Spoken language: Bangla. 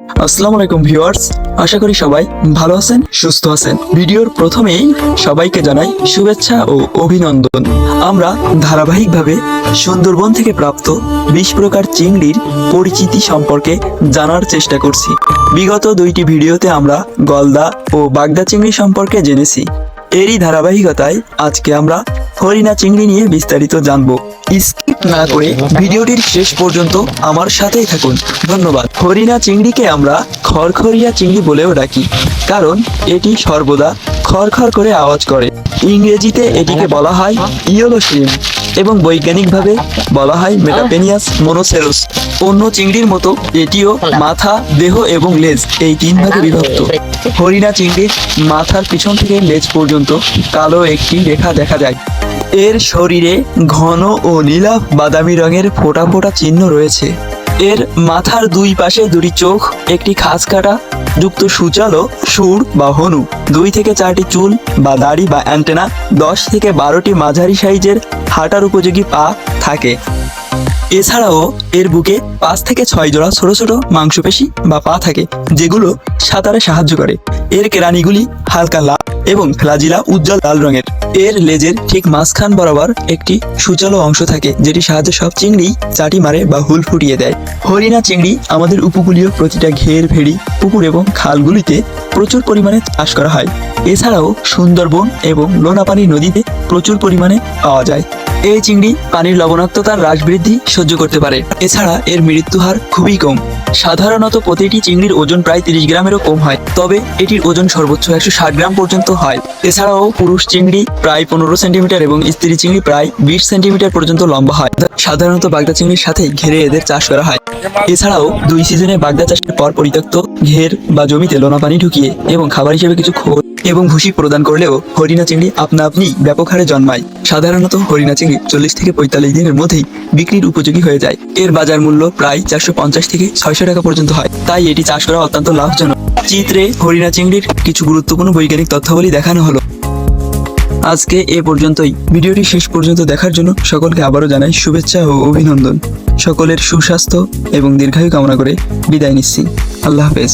আসসালামু আলাইকুম ভিউয়ার্স, আশা করি সবাই ভালো আছেন, সুস্থ আছেন। ভিডিওর প্রথমেই সবাইকে জানাই শুভেচ্ছা ও অভিনন্দন। আমরা ধারাবাহিকভাবে সুন্দরবন থেকে প্রাপ্ত 20 প্রকার চিংড়ির পরিচিতি সম্পর্কে জানার চেষ্টা করছি। বিগত 2টি ভিডিওতে আমরা গলদা ও বাগদা চিংড়ি সম্পর্কে জেনেছি। এরই ধারাবাহিকতায় আজকে আমরা হরিণা চিংড়ি নিয়ে বিস্তারিত জানবো। স্কিপ না করে ভিডিওটির শেষ পর্যন্ত আমার সাথেই থাকুন। ধন্যবাদ। হরিণা চিংড়িকে আমরা খড়খড়িয়া চিংড়ি বলেও ডাকি, কারণ এটি সর্বদা খড়খড় করে আওয়াজ করে। ইংরেজিতে এটিকে বলা হয় ইয়েলো শ্রিম্প এবং বৈজ্ঞানিকভাবে বলা হয় মেটাপেনিয়াস মোনোসেরোস। অন্য চিংড়ির মতো এটিও মাথা, দেহ এবং লেজ এই 3 ভাগে বিভক্ত। হরিণা চিংড়ির মাথার পিছন থেকে লেজ পর্যন্ত কালো একটি রেখা দেখা যায়। এর শরীরে ঘন ও নীলাভ বাদামি রঙের ফোঁটা ফোঁটা চিহ্ন রয়েছে। এর মাথার 2 পাশে 2টি চোখ, একটি খাঁজ কাটা যুক্ত সূচালো সুর বা হনু, 2 থেকে 4টি চুল বা দাড়ি বা অ্যান্টেনা, 10 থেকে 12টি মাঝারি সাইজের হাঁটার উপযোগী পা থাকে। এছাড়াও এর বুকে 5 থেকে 6 জোড়া ছোট ছোট মাংসপেশি বা পা থাকে, যেগুলো সাঁতারে সাহায্য করে। এর কেরানিগুলি হালকা লাল এবং ফ্লাজিলা উজ্জ্বল লাল রঙের। এর লেজের ঠিক মাঝখান বরাবর একটি সূচালো অংশ থাকে, যেটি সাহায্যে সব চিংড়ি চাটি মারে বা হুল ফুটিয়ে দেয়। হরিণা চিংড়ি আমাদের উপকূলীয় প্রতিটা ঘের, ভেড়ি, পুকুর এবং খালগুলিতে প্রচুর পরিমাণে চাষ করা হয়। এছাড়াও সুন্দরবন এবং লোনাপানি নদীতে প্রচুর পরিমাণে পাওয়া যায়। এই চিংড়ি পানির লবণাক্ততার হ্রাস বৃদ্ধি সহ্য করতে পারে। এছাড়া এর মৃত্যু হার খুবই কম। সাধারণত প্রতিটি চিংড়ির ওজন প্রায় 30 গ্রামেরও কম হয়, তবে এটির ওজন সর্বোচ্চ 160 গ্রাম পর্যন্ত হয়। এছাড়াও পুরুষ চিংড়ি প্রায় 15 সেন্টিমিটার এবং স্ত্রী চিংড়ি প্রায় 20 সেন্টিমিটার পর্যন্ত লম্বা হয়। সাধারণত বাগদা চিংড়ির সাথে ঘেরে এদের চাষ করা হয়। এছাড়াও 2 সিজনে বাগদা চাষের পর পরিত্যক্ত ঘের বা জমিতে লোনা পানি ঢুকিয়ে এবং খাবার হিসেবে কিছু খোল এবং ভুসি প্রদান করলেও হরিণা চিংড়ি আপনা আপনি ব্যাপক হারে জন্মায়। সাধারণত হরিণা চিংড়ি 40 থেকে 45 দিনের মধ্যেই বিক্রির উপযোগী হয়ে যায়। এর বাজার মূল্য প্রায় 450 থেকে 600 টাকা পর্যন্ত হয়, তাই এটি চাষ করা অত্যন্ত লাভজনক। চিত্রে হরিণা চিংড়ির কিছু গুরুত্বপূর্ণ বৈজ্ঞানিক তথ্যাবলী দেখানো হলো। আজকে এ পর্যন্তই। ভিডিওটি শেষ পর্যন্ত দেখার জন্য সকলকে আবারও জানাই শুভেচ্ছা ও অভিনন্দন। সকলের সুস্বাস্থ্য এবং দীর্ঘায়ু কামনা করে বিদায় নিচ্ছি। আল্লাহ হাফেজ।